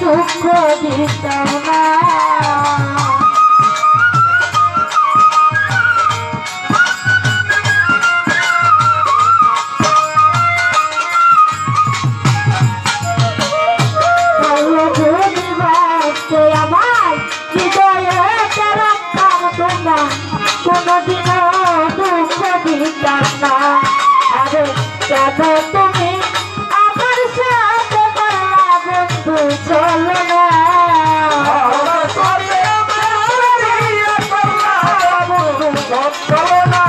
দুঃখ দিতাম না আমার হৃদয়ে রাখতাম তোমার কোনদিনও দুঃখ দিতাম না আরে কেন তুমি আমার সাথে বন্ধু চলো না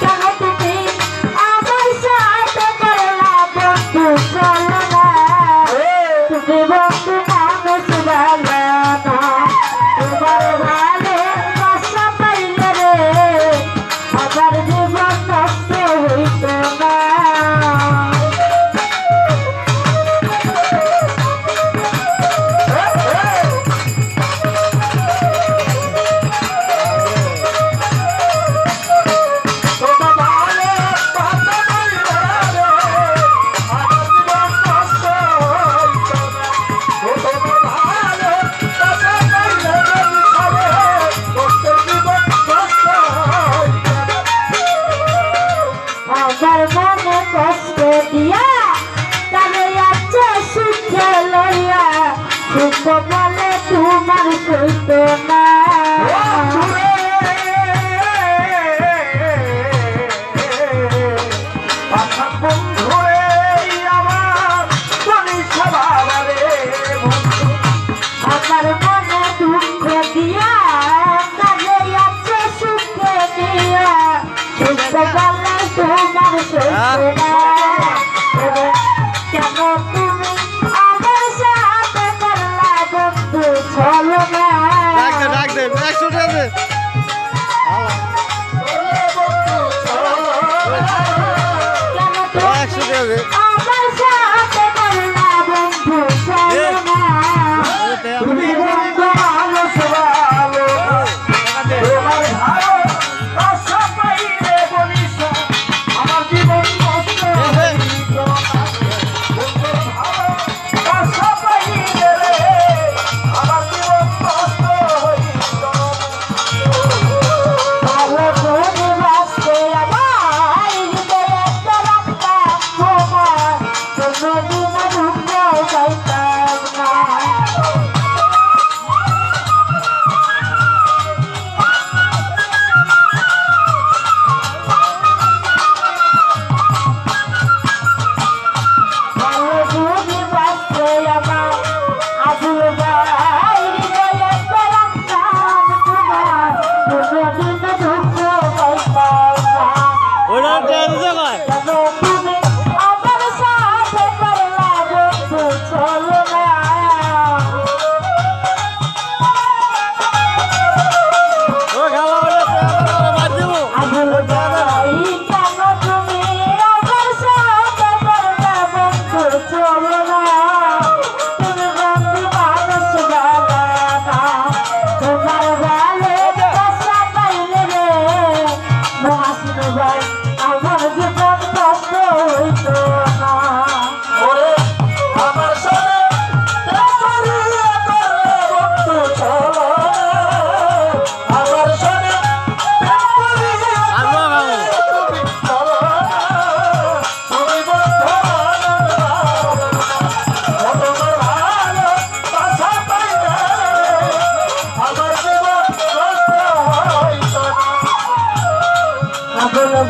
কেন তুমি আমার সাথে করলা বন্ধু চলো না তুমি বন্ধু মানুষ ভালো না তোমার ভালো বাসা পাইলে রে আমার জীবন নষ্ট হইত না আমার মনে কষ্ট দিয়া তবে আছে সুখে লইয়া সুখ বলে তোমার সইত না আমার মনে দুঃখ দিয়া তবে আছে সুখে দিয়া সুখ বলে তোমার সইত না কেন তুমি আমার সাথে করলা বন্ধু চলো না ডাক দে 100 টাকা কেন তুমি আমার সাথে করলা বন্ধু চলো না তুমি বন্ধু মানুষ ভালো তোমার ভালো আশা পাইলে বলিস আমার জীবন নষ্ট হইত না বন্ধু ভালো আশা পাইলে রে আমার জীবন নষ্ট হইত না ভালো করে বাঁচতে আমার হৃদয়ে রাখতাম তোমার কোনদিন দুঃখ পাইতাম না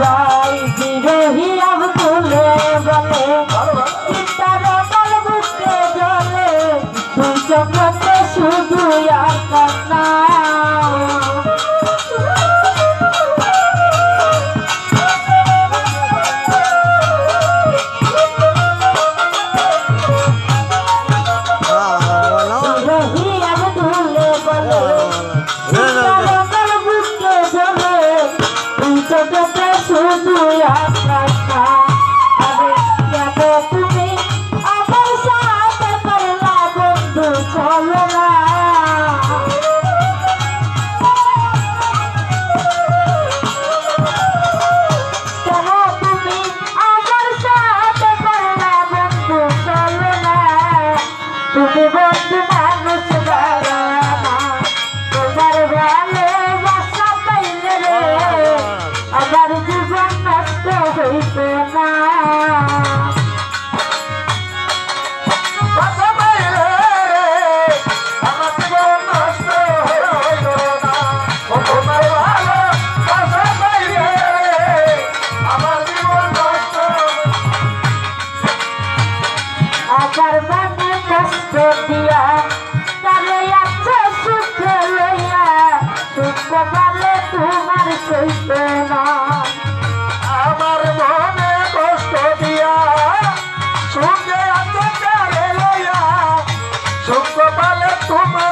ভাই বিরোহী আবদুলে বলে তার বল বুঝতে জলে দুই চোখে শুধু কান্না বন্ধু মানুষ বাড়ানা তোমার ভালোবাসা পাইলে রে আমার জীবন নষ্ট হইতো না বাসা পাইলে আমার জীবন নষ্ট হইল না ও তোমার ভালোবাসা পাইলে আমার জীবন নষ্ট আমার মনে কষ্ট দিয়া তারে আছে সুখে লইয়া সুখ বলে তোমার সইত না আমার মনে কষ্ট দিয়া সুখে আছে কারে লইয়া সুখ পালে তোমার